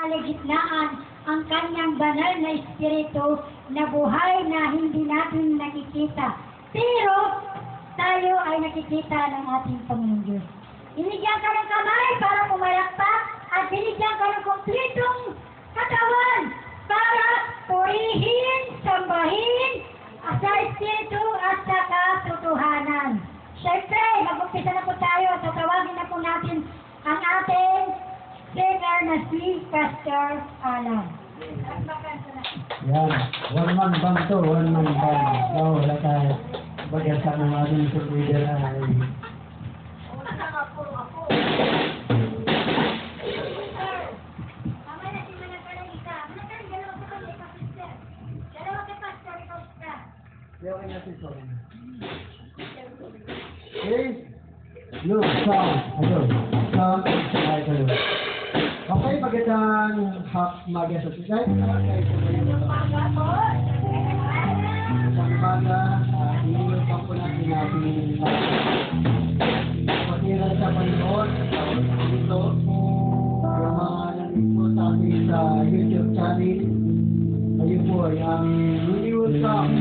kaligitnaan ang kanyang banal na espiritu na buhay na hindi natin nakikita. Pero tayo ay nakikita ng ating Panginoon Diyos. Binigyan ka ng kamay para pumayakpak at binigyan ka ng kumplitong katawan para purihin, sambahin sa espiritu at sa katotohanan. Siyempre, mag-umpisa na po tayo at tatawagin na po natin ang ating singer na si Pastor Alan. Yan, one man band to, one man band. So, wala tayo. Bagasa ng ating leader ay... Please, look, sound, hello, sound, hi, hello. Okay, magandang maga sa tigay. Isang maga, inilupan po natin natin patiran sa Panginoon, dito, yung mga nandito sa ating sa YouTube channel. Ayun po ay ang welcome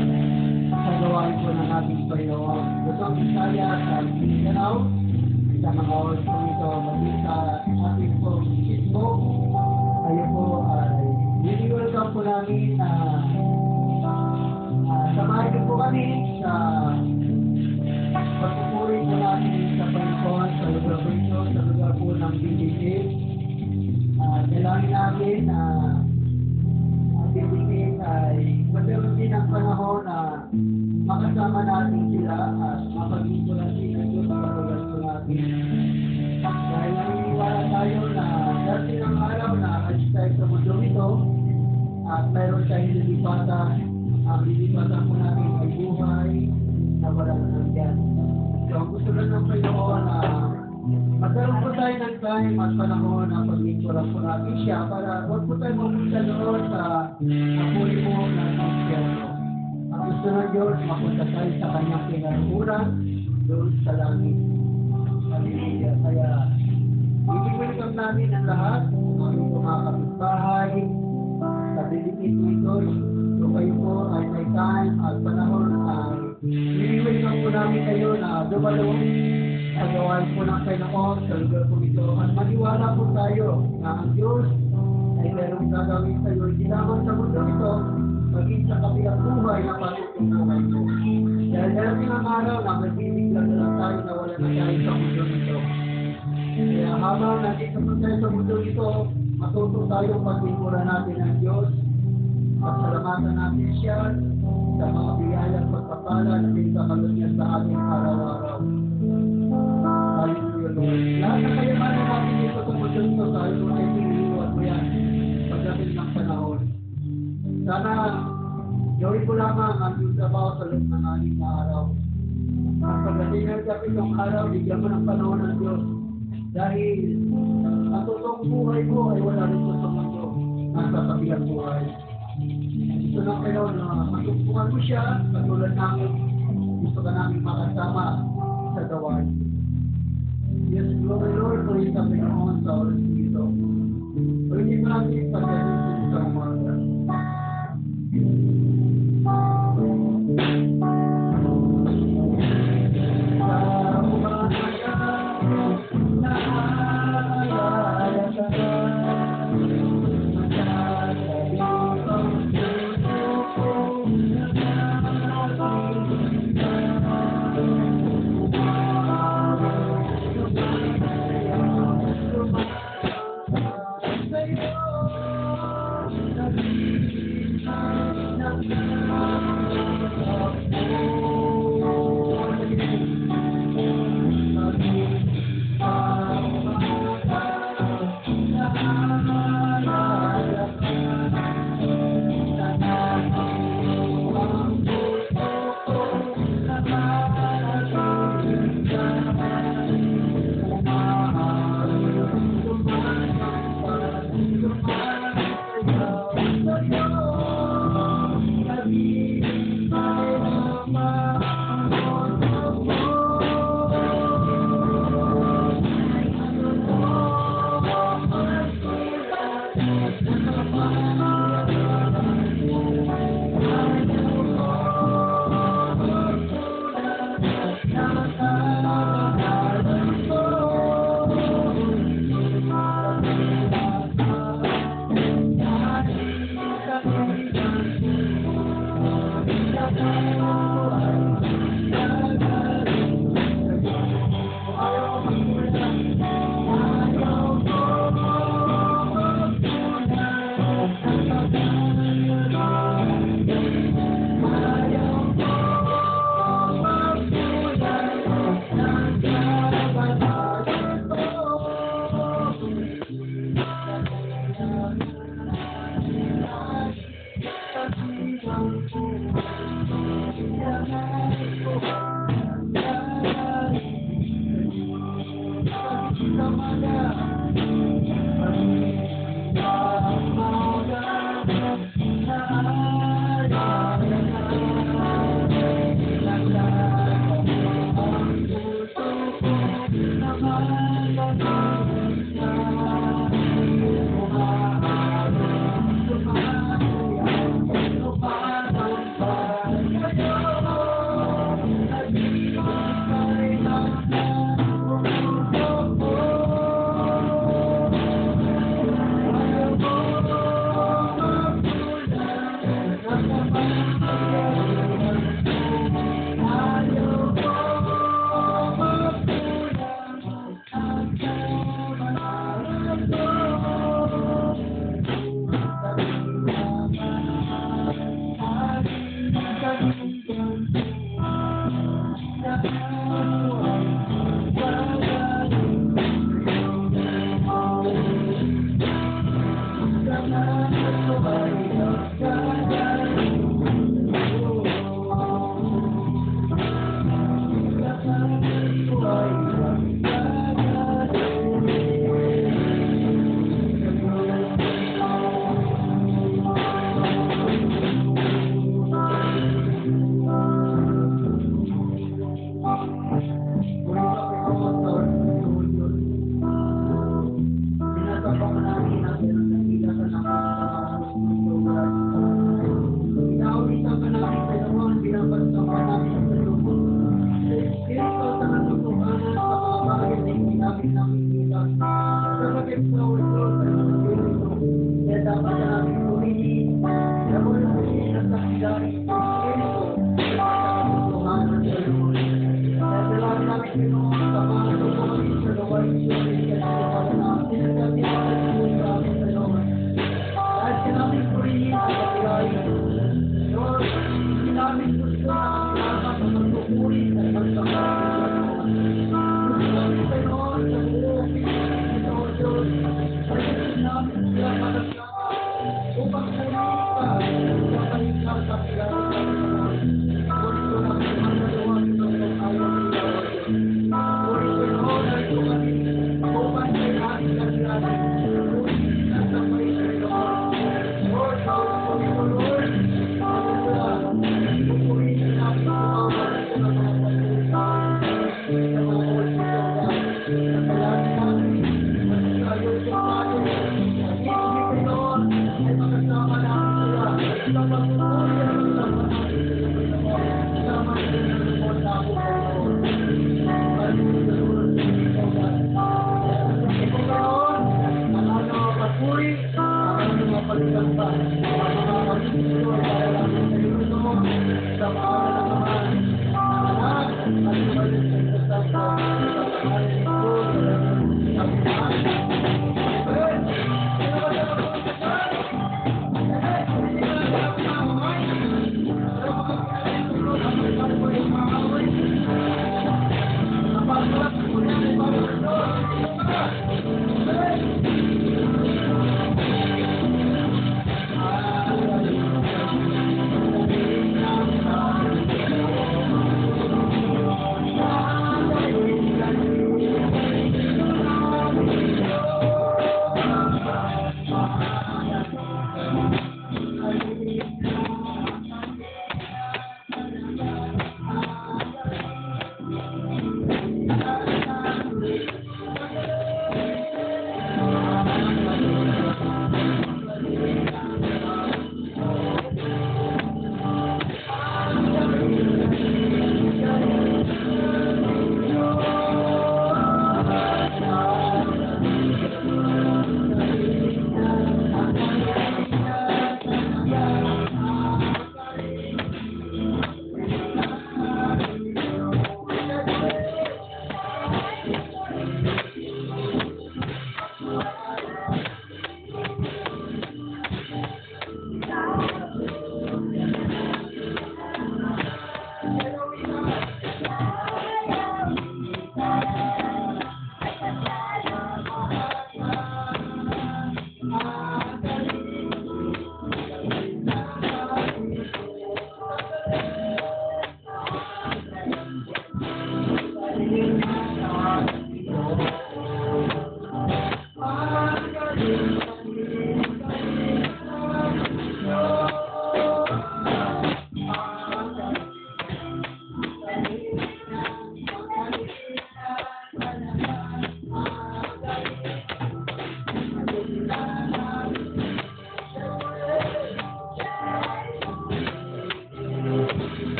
sa gawain po ng ating Panginoon. Luzon, Visayas, at Mindanao, sa mga oras po ito, maging sa ating po Facebook. Ayun po ay welcome po namin na samahin niyo po kami sa pagpupuri po natin sa Panginoon sa lugar po ito, sa lugar po ng BBK. Dalangin namin na BBK ay magkaroon din ang panahon na makasama natin sila at mapag-ikulan din ang Diyos sa lugar po natin. Dahil naniniwala tayo na darating ang araw na alis tayo sa mundo ito at mayroon tayong lilipatan. Ang lilipatan po natin ay buhay na walang hanggan. So ang gusto lang ng Panginoon na magkaroon po tayo ng time at panahon na pag-ikulan po natin siya para huwag po tayo mapunta doon sa napuli mo ng impyerno. Ang gusto ng Diyos, mapunta tayo sa kanyang pinag-uran doon sa langit. Hallelujah. Kaya, i-welcome namin ang lahat, ang aming mga kapitbahay, sa Philippines ito. So kayo po ay may time at panahon ay i-welcome po namin kayo na dumalo sa gawain po ng Panginoon sa lugar po ito. At maniwala po tayo na ang Diyos ay mayroong gagawin sa iyo. Hindi lamang sa mundo ito, maging sa kabilang buhay na patutunay mo. Dahil darating ang araw na magbibigla na lang tayo na wala na tayo sa mundo ito. Kaya habang nandito po tayo sa mundo ito, matuto tayong pag-ikuran natin ang Diyos. Pasalamatan natin siya sa mga biyayang pagpapala na pinagkakalot niya sa ating araw-araw. Hallelujah, Lord. Lahat ng kayamanan natin dito sa mundo ito, tayo po ay piniliwan mo yan pagdating ng panahon. Sana gawin ko lamang ang iyong trabaho sa loob ng ating araw. At pagdating ng gabi ng araw, bigyan mo ng panahon ng Diyos. Dahil ang totoong buhay mo ay wala rin sa mundo. Nasa kabilang buhay. Gusto ng Panginoon na matungtungan mo siya, katulad namin, gusto ka namin makasama sa gawain. Yes, glory Lord, praise the Panginoon sa oras dito. Pagdating namin pagdating sa umaga.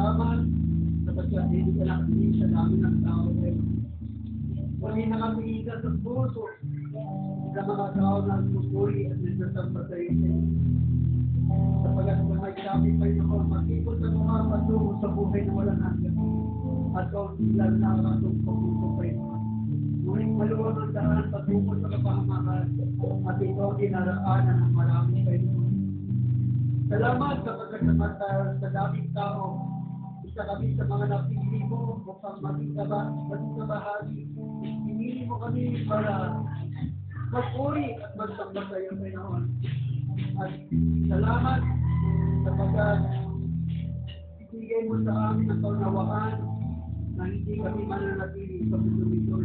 salamat sapagkat hindi ka nakatingin sa dami ng tao. Kami nakatingin ka sa puso sa mga tao na nagpupuri at nagsasamba sa iyo. Sapagkat kung may sabi pa yun ako, mag-ikot ang mga patungo sa buhay na walang hanggan. At kung sila nakakatong pagpuso pa yun. Ngunit maluwag ang daan patungo sa kapahamakan at ito ang dinaraanan ng maraming kayo. Salamat sapagkat sa daming tao, isa kami sa mga napili mo upang maging kabahagi. Pinili mo kami para magpuri at magsamba sa iyo, Panginoon. At salamat sapagkat ibigay mo sa amin ang kaunawaan na hindi kami mananatili sa mundo.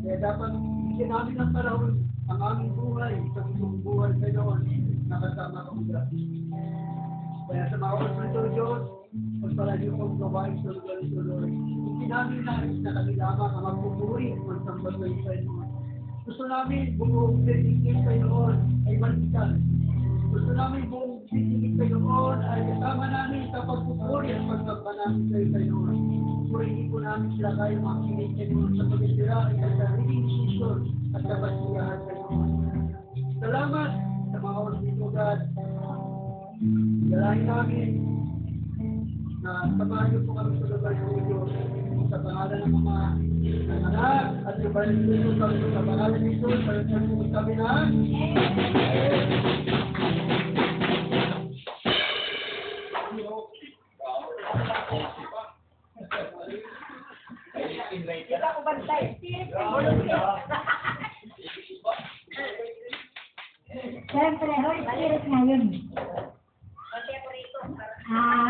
Kaya dapat bigyan namin ang panahon ang aming buhay sa isang buhay sa Diyos na kasama kong Diyos. Kaya sa mga oras nito, Diyos, pagpalagi kong gawain sa lugar-lugar. Hindi namin nais na kami lamang ang magpupuri at magsamba sa iyo, Panginoon. Gusto namin buong titigil sa Diyos ay malitan. Gusto namin buong titigil sa Diyos ay kasama namin sa pagpupuri at pagsamba namin sa iyo, Panginoon. Purihin po namin sila kayo mga kinikin sa pagkitira ay sa sariling desisyon at kapasiyahan sa iyo. Salamat sa mga oras nito, God. Dalahin namin na samahan po kami sa lugar ng Diyos sa pangalan ng mga anak at sa pangalan ng Diyos sa pangalan ng Diyos sa kami na Kita ko bantay. Siyempre, Holy Spirit ngayon.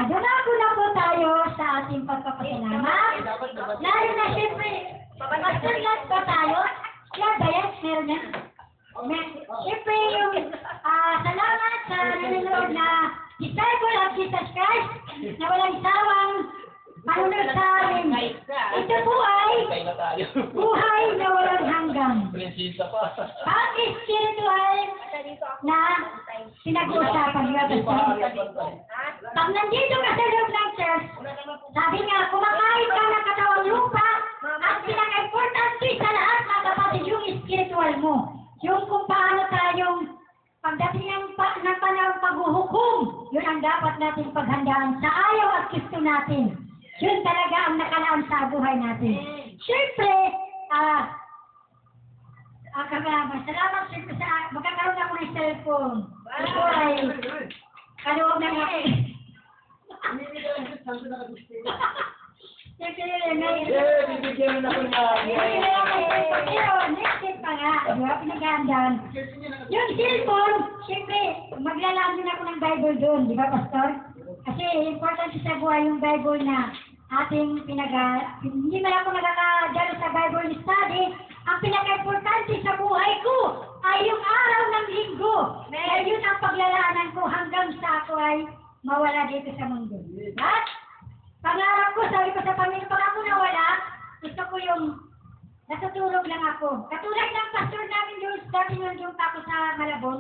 Dumako na po tayo sa ating pagpapasalamat. Lalo na siyempre, magsulat pa tayo. Yan ba yan? Meron yan? Siyempre yung salamat sa nanonood na disciple of Jesus Christ na walang sawang manunod sa amin. Ito po ay buhay na walang hanggang. Ang spiritual na pinag-uusapan nga ba? Pag nandito ka sa loob ng church, sabi nga, kumakain ka ng katawang lupa, at pinaka-importante sa lahat, mga kapatid, yung spiritual mo. Yung kung paano tayong pagdating ng panahon paghuhukom, yun ang dapat natin paghandaan sa ayaw at gusto natin. Yun talaga ang nakalaan sa buhay natin. Siyempre, salamat siyempre sa magkakaroon ako ng cellphone. Ito ay kaloob ng akin. Siyempre, bibigyan mo na ko na. next week pa nga, di ba, pinagandaan. Yung cellphone, siyempre, maglalaan din ako ng Bible doon, di ba, Pastor? Kasi important sa buhay yung Bible na ating hindi man ako nakakadalo sa Bible study, ang pinaka-importante sa buhay ko ay yung araw ng linggo. Kaya yun ang paglalaanan ko hanggang sa ako ay mawala dito sa mundo. At pangarap ko, sabi ko sa pamilya, pag ako nawala, gusto ko yung natutulog lang ako. Katulad ng pastor namin doon, dati nandun pa ako sa Malabon,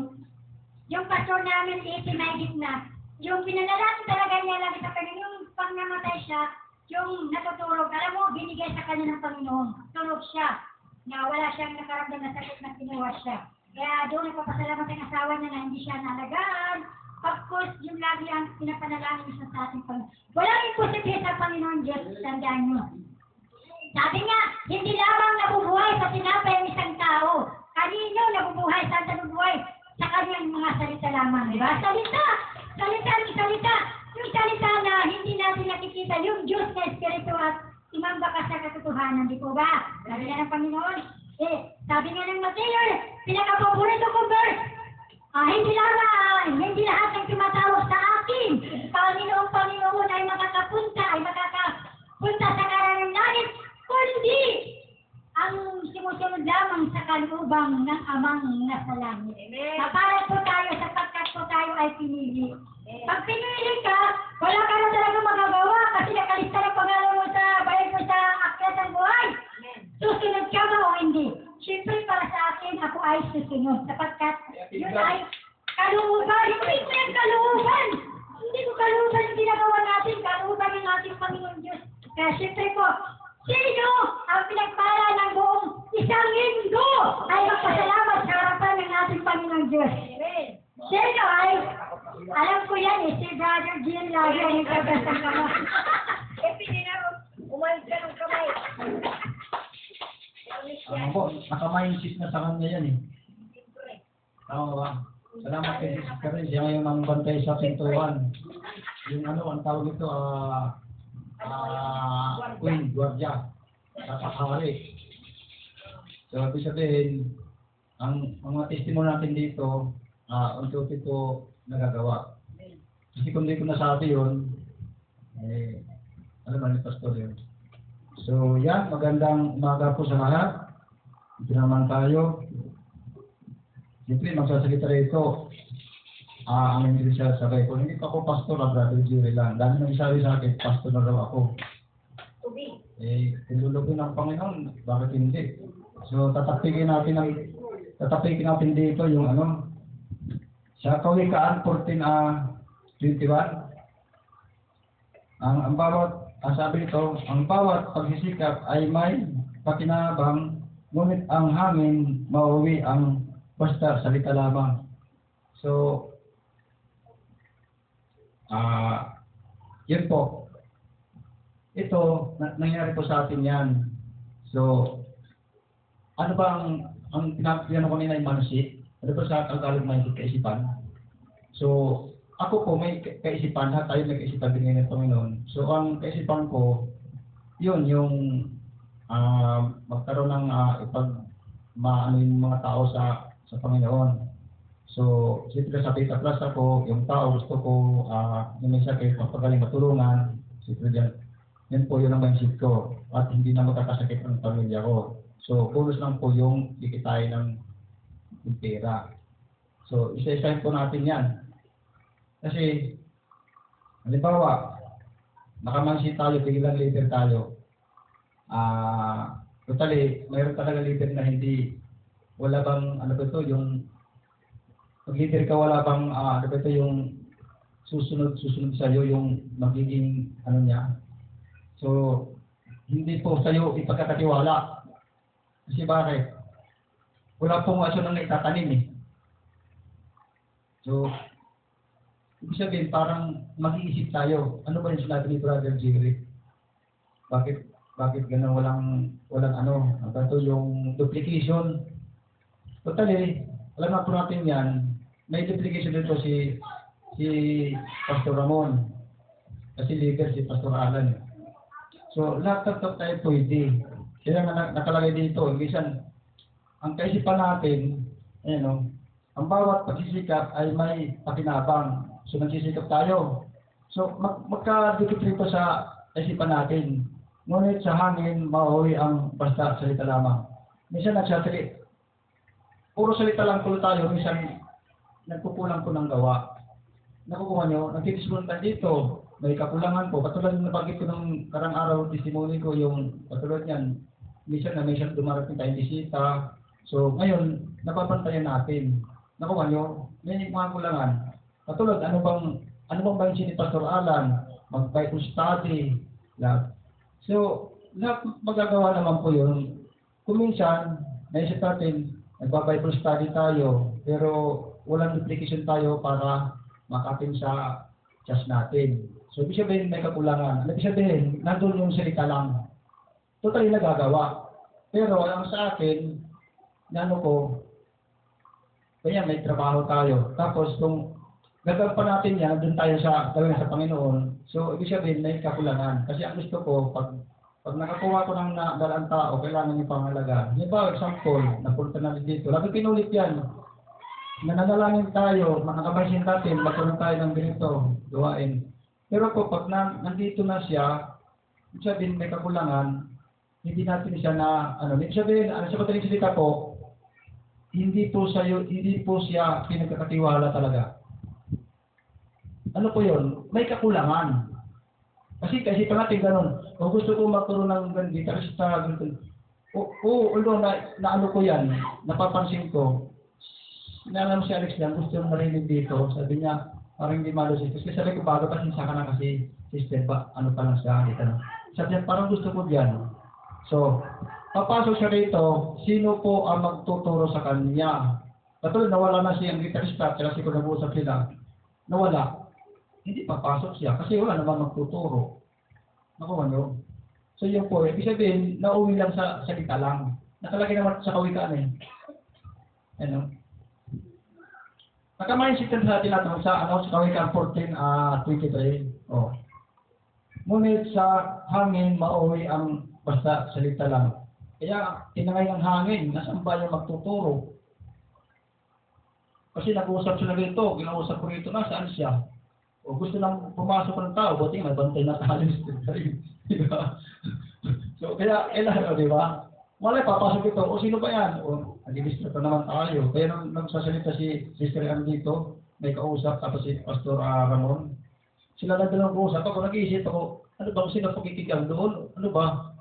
yung pastor namin, 80 mahigit na, yung pinanalangin talaga niya lagi sa kanya, yung pag namatay siya, yung natutulog, alam mo, binigay sa kanya ng Panginoon. Tulog siya, na wala siyang nakaramdam na sakit na kinuha siya. Kaya doon nagpapasalamat ang asawa niya na hindi siya nalagaan. Pagkos, yung lagi ang pinapanalangin siya sa ating Panginoon. Walang imposible sa Panginoon Diyos, tandaan nyo. Sabi nga, hindi lamang nabubuhay sa tinapay ang isang tao. Kanino nabubuhay, saan nabubuhay? Sa kanyang mga salita lamang, di ba? Salita! Yung salita na hindi natin nakikita, yung Diyos na Espiritu at imamba ka sa katotohanan, di po ba? Sabi nga ng Panginoon, sabi nga ng Mateo, pinaka-paborito ko verse, hindi lahat ng tumatawag sa akin, Panginoon ay makakapunta sa karan ng langit, kundi ang sumusunod lamang sa kalubang ng Amang nasa langit. Mapalat po tayo sapagkat po tayo ay pinili. Pag pinili ka, wala ka na talaga magagawa kasi nakalista ng pangalan mo sa bayad mo sa akyat ng buhay. Susunod ka ba o hindi? Siyempre para sa akin, ako ay susunod sapagkat yun ay kaluuban. Hindi ko yung kaluuban. Hindi ko kaluuban yung ginagawa natin. Kaluuban yung ating Panginoon Diyos. Kaya siyempre po, sino ang pinagpala ng buong isang linggo ay magpasalamat sa harapan ng ating Panginoon Diyos? Sino ay, alam ko yan eh, si Brother Jill lagi ang nagkagas ng kamay. Umayos ka ng kamay. Ano po, naka-mindset na sa kanya yan eh. Tama ba? Salamat kay Jesus Christ. Siya ngayon ang bantay sa pintuan. Yung ano, ang tawag ito, Queen, Guardia. Napakahali. So, ibig sabihin, ang mga testimony natin dito, unti-unti po nagagawa. Kasi kung di ko nasabi yun, ano ba ni Pastor yun? So, yan, magandang umaga po sa lahat. Ito naman tayo. Siyempre, magsasalita rito. Ang hindi siya sabay ko. Hindi pa ako pastor, Brother Jerry lang. Dahil nang sabi sa akin, pastor na raw ako. Tinulogin ng Panginoon, bakit hindi? So, tatapikin natin dito yung ano, sa Kawikaan 14:21. Ang bawat sabi nito, ang bawat pagsisikap ay may pakinabang, ngunit ang hangin mauwi ang basta salita lamang. So, yun po. Ito, nangyari po sa atin yan. So, ano ba ang pinapilano ko nila yung manusik? Ano ba sa Tagalog mindset, kaisipan? So, ako po may kaisipan, tayo may kaisipan din ngayon ng Panginoon. So, ang kaisipan ko, yun, yung magkaroon ng maano yung mga tao sa Panginoon. So, siyempre sa Beta Plus ako, yung tao gusto ko, yung may sakit, magpagaling matulungan. Siyempre yan po yun ang mindset ko. At hindi na magkakasakit ang pamilya ko. So, bonus lang po yung kikitain ng pera. So, isa-isahin po natin yan. Kasi, halimbawa, nakamansin tayo, biglang leader tayo. Totally, mayroon talaga leader na hindi, wala bang, ano ba ito, yung, pag leader ka, wala bang, ano ba ito, yung susunod sa'yo, yung magiging, ano niya. So, hindi po sa'yo ipagkakatiwala. Kasi bakit? Wala pong aso nang naitatanim eh. So, ibig sabihin, parang mag-iisip tayo. Ano ba yung sinabi ni Brother Jerry? Bakit ganun walang ano? Ito yung duplication. Totally, alam na po natin yan. May duplication dito si Pastor Ramon. Kasi leader si Pastor Alan. So, lahat tayo pwede. Kaya nakalagay dito. Minsan, ang kaisipan natin, ang bawat pagsisikap ay may pakinabang. So, nagsisikap tayo. So, magkadikit rito sa isipan natin. Ngunit sa hangin, mauwi ang basta salita lamang. Minsan nagsasalita. Puro salita lang po tayo. Minsan, nagkukulang po ng gawa. Nakukuha nyo, nagtitisbon tayo dito. May kakulangan po. Katulad ng napagit ko ng karang araw, testimony ko, yung katulad niyan. Minsan dumarating tayong bisita. So, ngayon, napapantayan natin. Nakuha nyo, may mga kulangan. Katulad, ano bang bansin ni Pastor Alan? Mag-Bible study. So, magagawa naman po yun. Kung minsan, naisip natin, nagba-Bible study tayo, pero walang duplication tayo para makatin sa church natin. So, ibig sabihin may kakulangan. Ibig sabihin, nandun yung salita lang. Totally nagagawa. Pero, ang sa akin, kaya may trabaho tayo. Tapos, kung gagawin pa natin yan, doon tayo gawin sa Panginoon. So, ibig sabihin, may kakulangan. Kasi ang gusto ko, pag nakakuha ko ng dalang tao, kailangan yung pangalaga. Halimbawa, example, napunta na dito. Lagi pinulit yan. Nananalangin tayo, makakapansin natin, magkaroon tayo ng ganito, gawain. Pero po, pag nandito na siya, ibig sabihin, may kakulangan, hindi natin siya ibig sabihin, sa madaling salita po, hindi po siya pinagkakatiwala talaga. Ano po yun? May kakulangan. Kasi pa natin ganun. Kung gusto ko magkaroon ng ganito, kasi sa ganito. Although na ko yan, napapansin ko, inalam si Alex lang, gusto nang marinig dito. Sabi niya, Parang hindi malo sister. Kasi sabi ko, bago pa siya ka na kasi sister ba, ano pa lang siya, dito na. Sabi niya, parang gusto ko diyan. So, papasok siya rito, sino po ang magtuturo sa kanya? Katulad, nawala na siyang guitarista, kasi kung nag-uusap sila, nawala. Hindi papasok siya, kasi wala naman magtuturo. Nakuha nyo? So yun po, ibig sabihin, nauwi lang sa salita lang. Nakalagay naman sa kawikaan eh. Ano? Naka-mindset din sa atin natin sa kawikaan 14:23. Oh. Ngunit sa hangin, mauwi ang basta salita lang. Kaya, tinangay ng hangin, nasaan ba yung magtuturo? Kasi nag-uusap sila rito, ginausap ko rito, nasaan siya? O gusto lang pumasok ng tao, buti nga, bantay na tayo. Diba? So, kaya, kailangan, di ba? Malay, papasok ito, o sino ba yan? O, nag-distract naman tayo. Kaya nung nagsasalita si Sister Ann dito, may kausap, tapos si Pastor Ramon, sila lang dalawang kausap. Ako nag-iisip ako, ano ba kung sino pakikigang doon? Ano ba?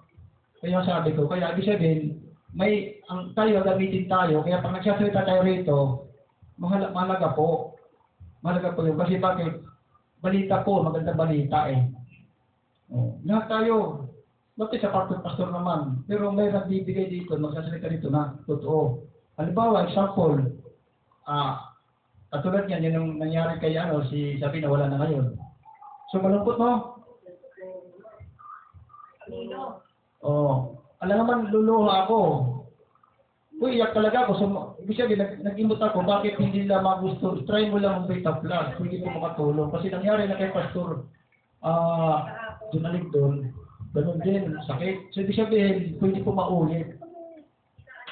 Kaya sabi ko, kaya ibig sabihin, tayo, gamitin tayo, kaya pag nagsasalita tayo rito, mahalaga po. Mahalaga po yun. Kasi bakit? Balita po, magandang balita eh. Oh, lahat tayo. Bakit sa pastor naman? Pero may nagbibigay dito, magsasalita dito na totoo. Halimbawa, example, katulad yan, yun yung nangyari kay si Sabi na wala na ngayon. So malungkot no? Oh, alam naman luluha ako. Uy, iyak talaga ako. So, ibig sabihin, nag-imot ako, bakit hindi nila magusto? Try mo lang ang Beta Plus, hindi ko makatulong. Kasi nangyari na kay Pastor Junalig doon, ganun din, sakit. So, ibig sabihin, pwede po maulit.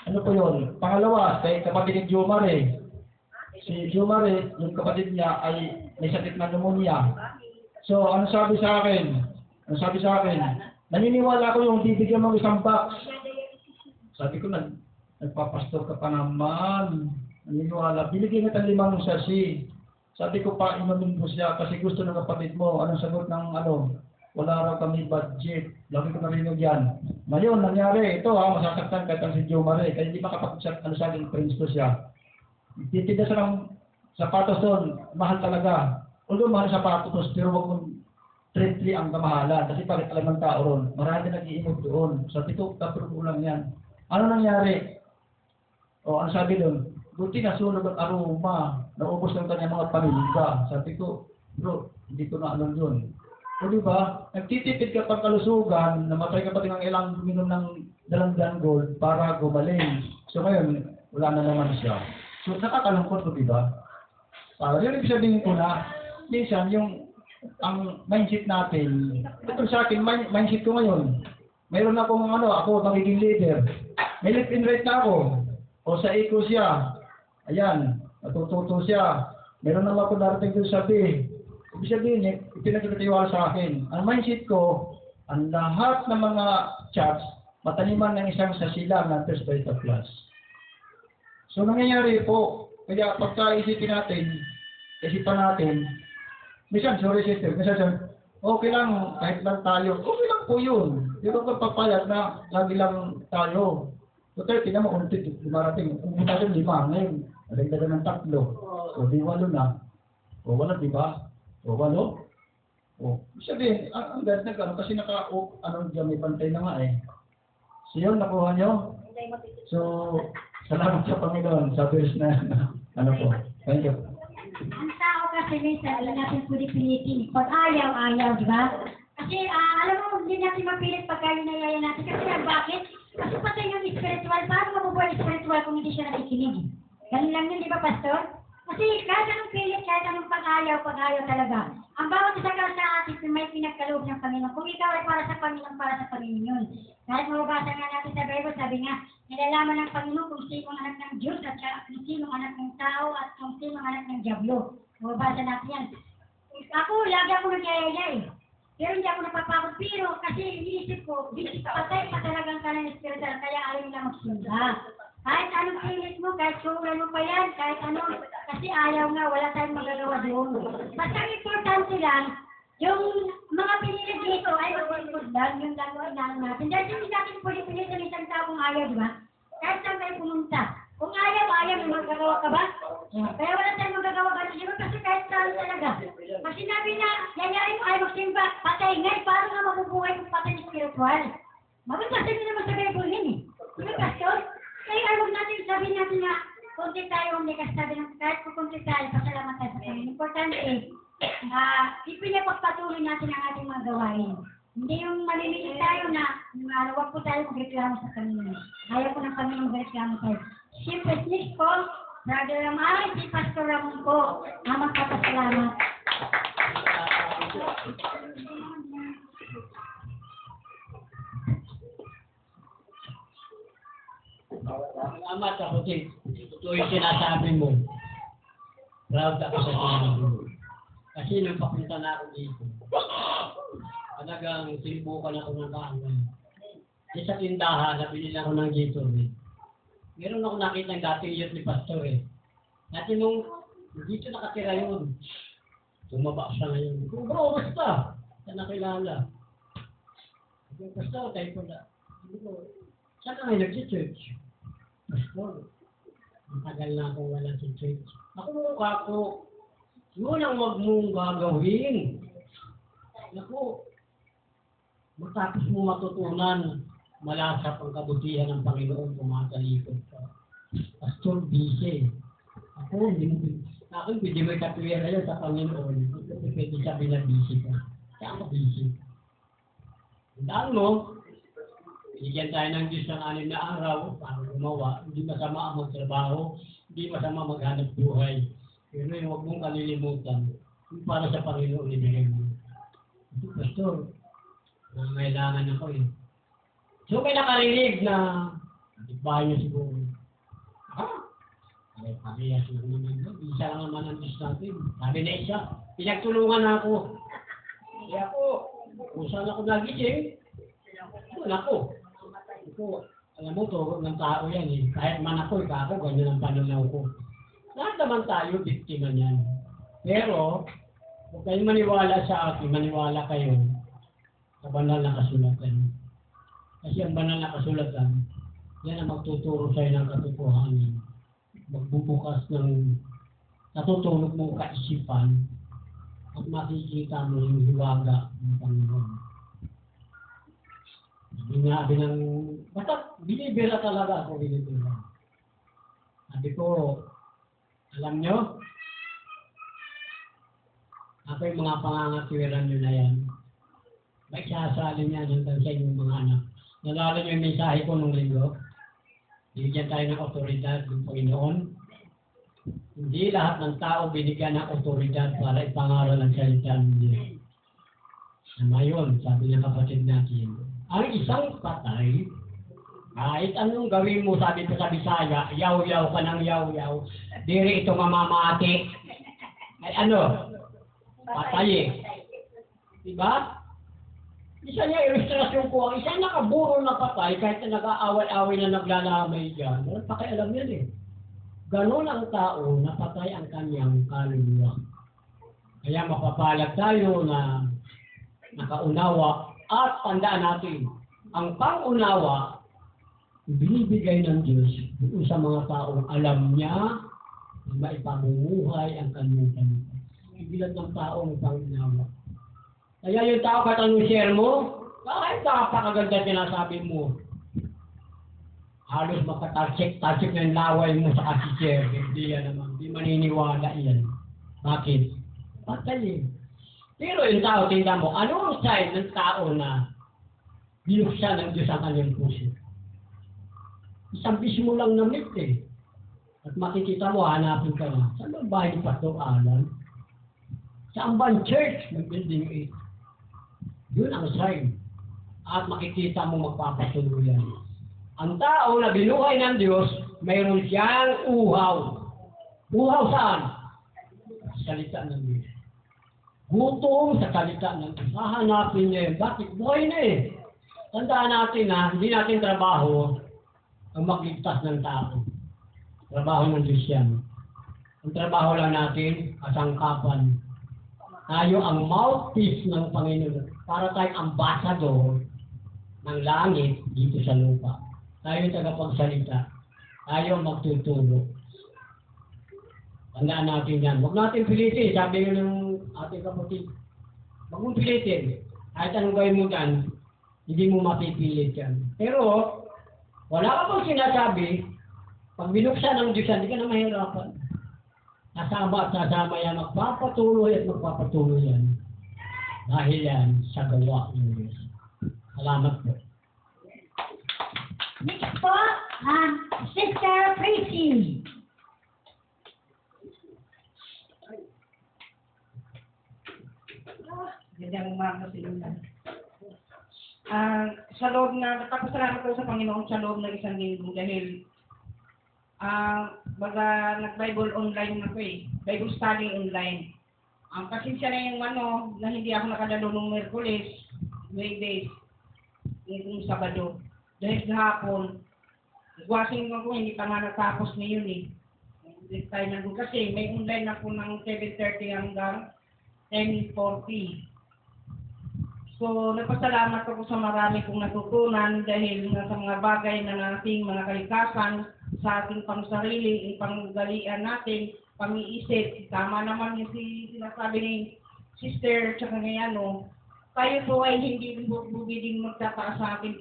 Ano po yun? Pangalawa, kay kapatid ni Jomare. Si Jomare, yung kapatid niya ay may sakit na pneumonia. So, ano sabi sa akin? Naniniwala ko yung bibigyan mo isang box. Sabi ko, nagpapastor ka pa naman. Naniniwala. Binigyan kita 5 sasi. Sabi ko pa, inumin mo siya kasi gusto ng kapatid mo. Anong sagot ng wala raw kami budget. Lagi ko narinig yan. Ngayon, nangyari. Ito masasaktan kahit ang si Joe Marie. Kaya hindi makapag-sa aking friends ko siya. Titinda siya ng sapatos doon. Mahal talaga. Although mahal sapatos, pero wag mong trade ang kamahalan. Kasi bakit alam ng tao ron. Marami na nag-iimod doon. Sabi ko, tapos lang yan. Ano nangyari? O, ang sabi doon, buti nasunog ang aroma, naubos ng kanyang mga paninda. Sabi ko, bro, hindi ko na alam yun. O diba, nagtitipid ka pang kalusugan, namatay ka pati ng ilang minom ng dalang gold para gumaling. So ngayon, wala na naman siya. So nakakalungkot ko, diba? Yun ibig sabihin ko na, minsan ang mindset natin, ito sa akin, mindset ko ngayon, mayroon akong ako magiging leader. May left and right na ako. O sa eco siya. Ayan, natututo siya. Meron naman ako narating doon sabi. Ibig sabihin, ipinagkatiwala sa akin. Ang mindset ko, ang lahat ng mga chats, mataniman ng isang sasilang ng First Beta Plus. So nangyayari po, kaya pagka isipan natin, minsan, sorry sister, minsan, okay lang, kahit lang tayo, okay lang po yun. Pero kung papayag na lagi lang tayo, total, tinan mo, unti, dumarating. Kung muna siya 5, ngayon, nalagdagan ng 3. O, di 8 na. O, wala, di ba? O, 8. O, sabihin, ang ganda ka, kasi dyan, may pantay na nga eh. So, yun, nakuha nyo? So, salamat sa Panginoon, sa verse na, po. Thank you. Ang tao kasi minsan, hindi natin pwede pilitin. Pag ayaw, di ba? Kasi, alam mo, hindi natin mapilit pagka inayaya natin. Kasi bakit? Kasi patay yung spiritual. Paano mabubuhay spiritual kung hindi siya nakikinig? Ganun lang yun, di ba, Pastor? Kasi kahit anong pilit, kahit anong pag-ayaw talaga. Ang bawat isa ka sa atin may pinagkaloob ng Panginoon. Kung ikaw ay para sa Panginoon yun. Kahit mababasa nga natin sa Bible, sabi nga, nilalaman ng Panginoon kung sinong anak ng Diyos at kung sinong anak ng tao at kung sinong anak ng Diablo. Mababasa natin yan. Ako, lagi ako nagyayaya eh. Pero hindi ako napapakot. Pero kasi iniisip ko, patay pa talagang ka ng spiritual, kaya ayaw nila magsunda. Kahit anong pilit mo, kahit sulan mo pa yan, kahit ano, kasi ayaw nga, wala tayong magagawa doon. Basta ang importante lang, yung mga pinilit dito ay maglingkod lang, yung lang ang inaano natin. Dahil hindi natin pwede pilit ng isang tao kung ayaw, di ba? Kahit saan kayo pumunta. Kung ayaw, magagawa ka ba? Kaya wala tayong magagawa ka siguro kasi kahit saan talaga. Pag sinabi na, yayain mo ay magsimba, patay ngay, paano nga mabubuhay kung patay na spiritual? Mababasa nyo naman sa Bible yun eh. Diba, Pastor? Kaya ay huwag natin sabihin natin na konti tayo, hindi kasi sabi ng kahit kung konti tayo, pasalamat tayo sa Panginoon. Importante ipinapagpatuloy natin ang ating mga gawain. Hindi yung mamimili tayo na huwag po tayo magreklamo sa Panginoon. Ayaw po ng Panginoon magreklamo tayo. Siyempre, please po, Brother Ramay, si Pastor Ramon po, ang magpapasalamat. Salamat ako, Tig. Ito yung sinasabi mo. Proud ako sa sinasabi mo. Kasi nung papunta na ako dito, talagang sinubukan ako ng kaangay. Sa tindahan, nabili ako ng Gatorade. Meron ako nakita ng dating youth ni Pastor eh. Dati nung dito nakatira yun. Tumaba siya ngayon. Bro, basta. Saan nakilala? Pastor, tayo po na. Saan ka ngayon nag-church? Pastor, matagal na akong wala sa church. Ako mukha ko, yun ang wag mong gagawin. Naku, matapos mo matutunan, malasap ang kabutihan ng Panginoon kung matalikod ka. Pastor, busy. Ako, hindi mo ikatuya na yun sa Panginoon. Hindi pwede sabi na busy ka. Kaya ako busy. Tandaan mo, binigyan tayo ng Diyos ng 6 na araw para gumawa. Hindi masama ang magtrabaho, hindi masama maghanap buhay. Pero yung huwag mong kalilimutan, yung para sa Panginoon ibigay mo. Pastor, nangailangan ako eh. So may nakarinig na bahay niyo siguro. Ay, parehas lang naman. Isa lang naman ang Diyos natin. Sabi na isa, pinagtulungan ako. Kaya ako, kung saan ako nagising, ako. Alam mo to, ng tao yan eh. Kahit man ako, ganyan ang pananaw ko. Lahat naman tayo, biktima niyan. Pero, huwag kayong maniwala sa akin, maniwala kayo sa banal na kasulatan. Kasi ang banal na kasulatan, yan ang magtuturo sa'yo ng katotohanan. Magbubukas ng natutulog mong kaisipan at makikita mo yung hiwaga ng Panginoon. Sabi ng, basta binibira talaga ako, binibira. Sabi ko, alam nyo, ako yung mga pangangatwiran nyo na yan. May sasali niya hanggang sa inyong mga anak. Nalala nyo yung mensahe ko nung linggo? Bigyan tayo ng otoridad ng Panginoon. Hindi lahat ng tao binigyan ng otoridad para ipangaral ang salita ng Diyos. Ngayon, sabi ng kapatid natin, ang isang patay, kahit anong gawin mo, sabi ko sa Bisaya, yaw-yaw ka ng yaw-yaw, diri ito mamamati. Ay ano? Patay eh. Diba? Isa niya ilustrasyon ko, ang isang nakaburo na patay, kahit na nag-aaway-aaway na naglalamay dyan, walang pakialam yan eh. Ganon ang tao na patay ang kanyang kaluluwa. Kaya mapapalag tayo na nakaunawa at tandaan natin, ang pangunawa, binibigay ng Diyos sa mga taong alam niya na maipamumuhay ang kanyang kaluluwa. Ibilan ng taong pangunawa. Kaya yung tao katanong share mo, kahit napakaganda sinasabi mo, halos makatalsik na yung laway mo sa kasi-share. Hindi yan naman, hindi maniniwala yan. Bakit? Patay eh. Pero yung tao, tingnan mo, ano ang sign ng tao na binuksan ng Diyos ang kanyang puso? Isang mo lang na mit eh. At makikita mo, hanapin ka na. Saan ba bahay ni Pastor Alan? Sa Amban Church, ng Building 8. Yun ang sign. At makikita mo magpapatuloy yan. Ang tao na binuhay ng Diyos, mayroon siyang uhaw. Uhaw saan? Salita ng Diyos. Gutom sa salita ng Diyos. Hahanapin niya yun. Bakit? Buhay na eh. Tandaan natin na hindi natin trabaho ang magligtas ng tao. Trabaho ng Diyos yan. Ang trabaho lang natin, kasangkapan. Tayo ang mouthpiece ng Panginoon. Para tayong ambassador ng langit dito sa lupa. Tayo yung tagapagsalita. tayo magtuturo. Tandaan natin yan. Huwag natin pilitin. Sabi nga ng ating kapatid, huwag mong pilitin. Kahit anong gawin mo dyan, hindi mo mapipilit yan. Pero, wala ka pang sinasabi, pag binuksan ng Diyos yan, hindi ka na mahirapan. Nasama at nasama yan, magpapatuloy at magpapatuloy yan. Dahil yan sa gawa ng Diyos. Salamat po. Next po, Sister Tracy. Gandang umaga sa inyo. Sa loob na, nagpapasalamat ko sa Panginoon sa loob ng isang linggo dahil baga nag-Bible online na ko eh. Bible study online. Pasensya na yung na hindi ako nakadalo nung Merkulis, Wednesdays, itong Sabado. Dahil kahapon, nagwasing ko hindi pa nga natapos ngayon eh. Hindi tayo nandun kasi may online ako ng 7:30 hanggang 10:40. So, nagpasalamat ako sa marami kong natutunan dahil sa mga bagay na ating mga kalikasan, sa ating pangsarili, panggalian natin, pang-iisip. Tama naman yung sinasabi ni Sister tsaka ngayon, tayo po ay hindi bubiding magtataas sa ating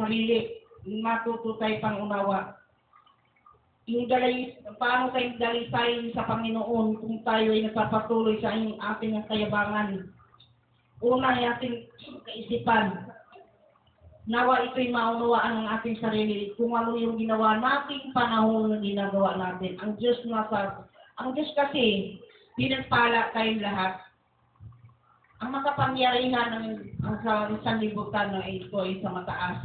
sarili. Matuto tayo pang-unawa. Yung paano tayo dalisayin sa Panginoon kung tayo ay nagpapatuloy sa ating kayabangan. Una ay ating kaisipan. Nawa ito'y maunawaan ng ating sarili kung ano yung ginawa nating panahon na ginagawa natin. Ang Diyos kasi, pinagpala tayong lahat. Ang makapangyarihan sa isang libutan na ito ay sa mataas.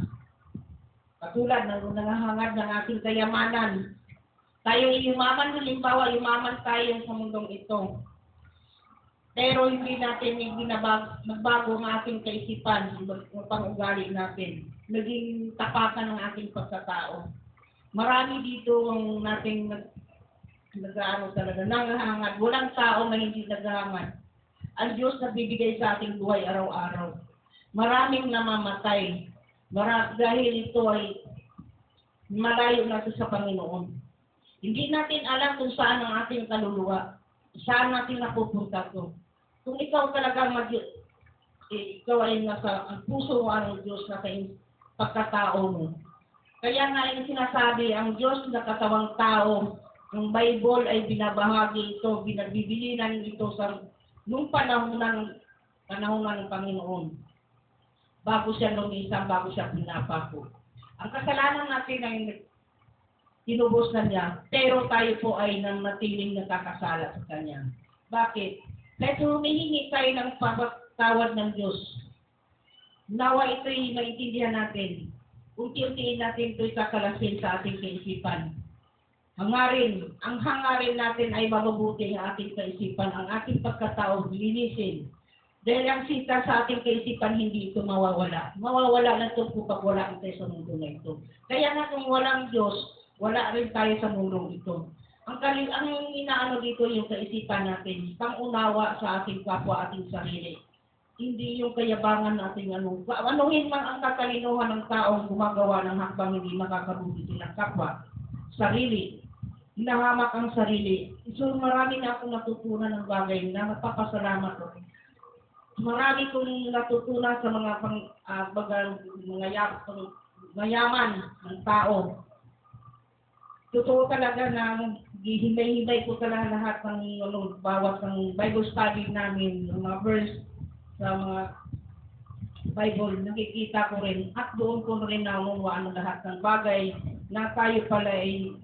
Katulad ng nangahangad ng ating kayamanan. Tayo ay yumaman, halimbawa yumaman tayo sa mundong ito. Pero hindi natin magbago ang ating kaisipan, ang pang-ugali natin. Naging tapatan ng ating pagkatao. Marami dito ang nating talaga, nangahangad. Walang tao na hindi naghahangad. Ang Diyos nagbibigay sa ating buhay araw-araw. Maraming namamatay. Dahil ito ay malayo natin sa Panginoon. Hindi natin alam kung saan ang ating kaluluwa. Saan natin napupunta to. Kung ikaw talagang ikaw ay nasa ang puso mo ng Diyos na sa pagkatao mo. Kaya nga yung sinasabi, ang Diyos na katawang tao, ang Bible ay binabahagi ito, binagbibilinan ito sa nung panahon ng Panginoon. Bago siya lumisang, bago siya pinapako. Ang kasalanan natin ay tinubos na niya, pero tayo po ay natiling nakakasala sa Kanya. Bakit? Dahil humihingi tayo ng pagtawad ng Diyos. Nawa ito'y maintindihan natin. Unti-untiin natin ito'y kakalasin sa ating kaisipan. Ang hangarin natin ay mabubuti ang ating kaisipan, ang ating pagkatao, linisin. Dahil ang sita sa ating kaisipan, hindi ito mawawala. Mawawala na ito pag wala tayo sa mundo na ito. Kaya nga kung walang Diyos, wala rin tayo sa mundong ito. Ang inaano dito yung kaisipan natin, pang-unawa sa ating kapwa, ating sarili. Hindi yung kayabangan natin anuhin man ang katalinuhan ng taong gumagawa ng hakbang hindi makakabuti ng kapwa, sarili. Hinahamak ang sarili. So marami na akong natutunan ng bagay na magpapasalamat ko. Marami kong natutunan sa mga mayaman ng tao. Totoo talaga na himay-himay ko talaga lahat ng bawat ng Bible study namin, ng mga verse sa mga Bible, nakikita ko rin at doon ko rin naunawaan ang lahat ng bagay na tayo pala ay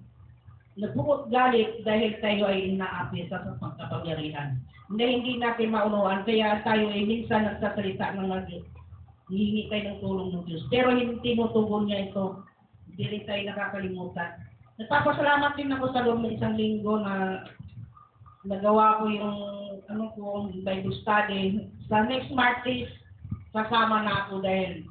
nagbuot galit dahil tayo ay inaapi sa pagkapangyarihan. Hindi natin maunawaan, kaya tayo ay minsan nagsasalita ng Diyos. Hihingi tayo ng tulong ng Diyos. Pero hindi tinutugon niya ito. Hindi rin tayo nakakalimutan. Nagpapasalamat din ako sa loob ng isang linggo na nagawa ko yung Bible study. Sa next Martes, kasama na ako dahil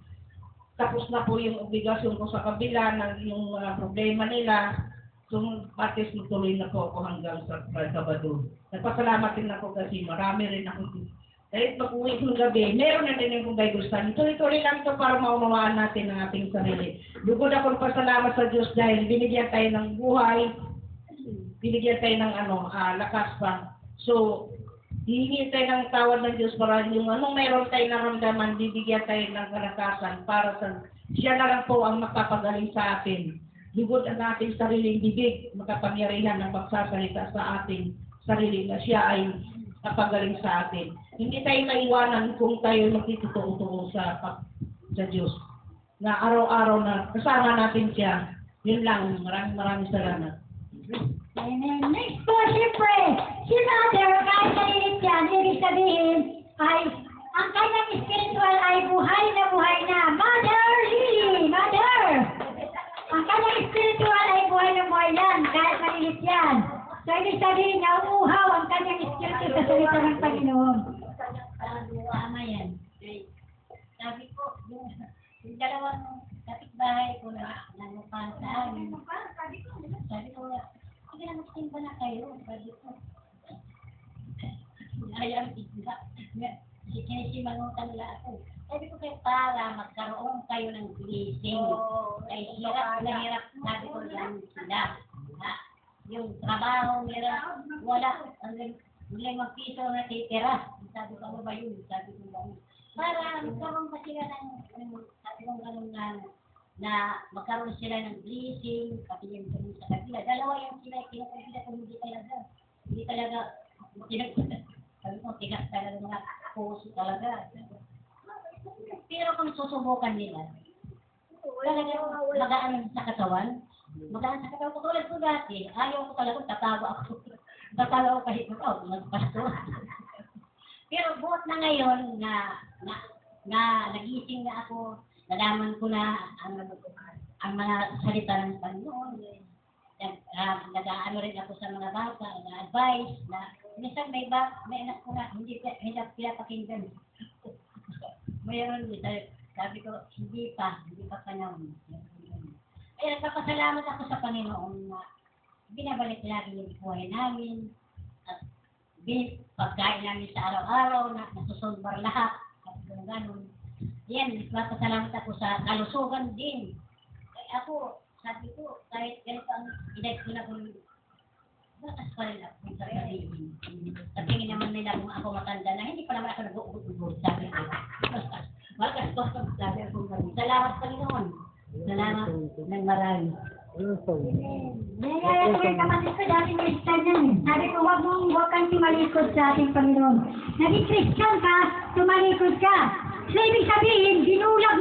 tapos na po yung obligasyon ko sa kabila ng yung problema nila. So, Martes tuloy na po ako hanggang sa Sabado. Nagpasalamat din ako kasi marami rin ako Kahit pag-uwi ng gabi, meron na din yung Bible study. Tuloy-tuloy lang ito para maunawaan natin ang ating sarili. Lugod akong pasalamat sa Diyos dahil binigyan tayo ng buhay, binigyan tayo ng lakas pa. So, hihingi tayo ng tawad ng Diyos para yung anong meron tayo naramdaman, bibigyan tayo ng kalakasan para sa siya na lang po ang magpapagaling sa atin. Lugod ang ating sariling bibig, makapangyarihan ng magsasalita sa ating sarili na siya ay napagaling sa atin. Hindi tayo maiwanan kung tayo magtitutuo sa Diyos. Na araw-araw na kasama natin siya. Yun lang. Maraming salamat. Amen. Next po, siyempre, si Mother, kahit nalilit yan, ibig sabihin ay ang kanyang spiritual ay buhay na. Mother Lily! Mother! Ang kanyang spiritual ay buhay yan, kahit nalilit yan. So, ibig sabihin, nauuhaw ang kanyang espiritu sa salita ng Panginoon. Tama yan. Sabi ko, yung dalawang kapitbahay ko na nanupan sa amin. Sabi ko, sige na magsimba na kayo. Sabi ko, ayaw, sinisimangutan nila ako. Sabi ko kayo para magkaroon kayo ng blessing. Ay hirap na hirap, sabi ko yan sila. Yung trabaho nila, wala, hanggang 5 piso na titira. Sabi ko, ano ba yun? Sabi ko, para magkaroon pa sila sabi ko gano'n na magkaroon sila ng blessing, pati yung gano'n sa kabila. Dalawa yung sila, kinakabila kung hindi talaga, sabi ko, tigas talaga mga puso talaga. Pero kung susubukan nila, talaga magaan sa katawan, katulad ko dati, ayaw ko talaga, tatawa ako kahit magpasto. Pero buot na ngayon na nagising na ako, nalaman ko na ang mga salita ng Panginoon. Nag-aano rin ako sa mga bata, na-advise, na minsan may anak ko na hindi pinapakinggan. Mayroon din, sabi ko, hindi pa panahon. Kaya nagpapasalamat ako sa Panginoon na binabalik lagi yung buhay namin at pagkain namin sa araw-araw na nasusumbar lahat at gano'n. Yan, nagpapasalamat ako sa kalusugan din. Kaya ako, sabi ko, kahit ganito ang edad ko na kung batas pa rin ako sa sarili. Sa tingin naman nila kung ako matanda na, hindi pa naman ako nag-uubod, sabi ko. Bagas ko, sabi ko, salamat Panginoon. Salamat ng marami. Nayaya ko yung kapatid ko, dati Christian yan. Sabi ko, huwag kang tumalikod sa ating Panginoon. Naging Christian ka, tumalikod ka. So, ibig sabihin, binulag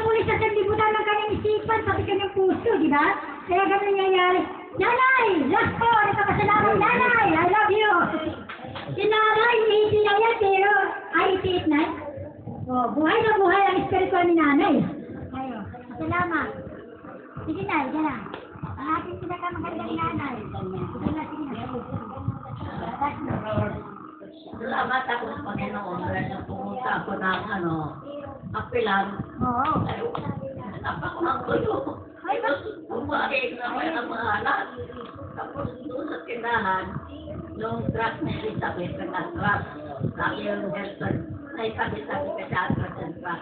muli sa sanlibutan ng kanyang isipan, pati kanyang puso, di ba? Kaya ganun nangyayari. Nanay! Last po! Nagpapasalamat, Nanay! I love you! Si Nanay, hindi na yan, pero ay itiit na. Buhay na buhay ang spiritual ni Nanay. Ayo, salamat. Sige na, dyan na. Ang ating pinakamagandang Nanay. Sige na. Salamat ako sa Panginoon dahil pumunta ako ng apilan. Oo. Napakulang ko yung bumahin na may amahalan. Tapos doon sa tindahan, yung truck na Elizabeth na truck, sabi yung Nelson, ay sabi-sabi ka sa truck and truck.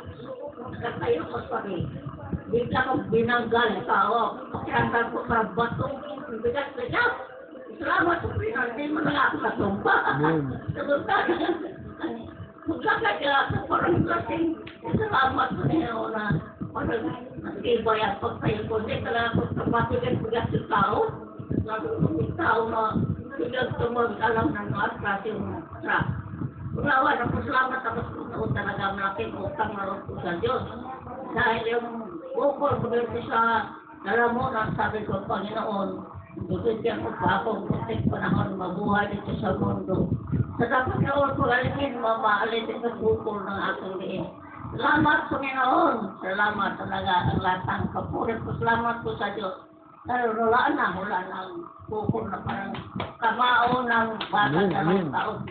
Nagkatayo ko sabi, bigla ko binanggal ka ako. Pakiramdam ko parang bato, bigat-bigat. Salamat po, hindi mo na ako natumba. Sagutan, maglakad ka sa parang klaseng. Salamat po niyo na nag-ibay ang pagtayo ko. Hindi talaga ako kapatigan-bigat yung tao. Yung tao na bigat tumag-alam ng mga atras yung truck. Ulawan, ako salamat ako sa noon talaga natin utang na rin po sa Diyos. Dahil yung bukol, pagdating sa alam mo na sabi ko, Panginoon, bibigyan ko pa akong kunting panahon mabuhay dito sa mundo. Sa dapat noon ko alisin, mamaalit ang bukol ng aking liin. Salamat Panginoon. Salamat talaga ang latang kapulit ko. Salamat po sa Diyos. Dahil wala ang bukol na parang kamao ng bata na ng tao.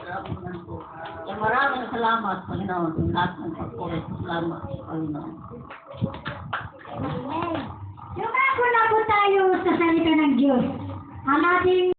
Salamat po. Kaya maraming salamat Panginoon. Lahat ng kapulit. Salamat Panginoon. Amen. Yung ako na po tayo sa salita ng Diyos. Ang ating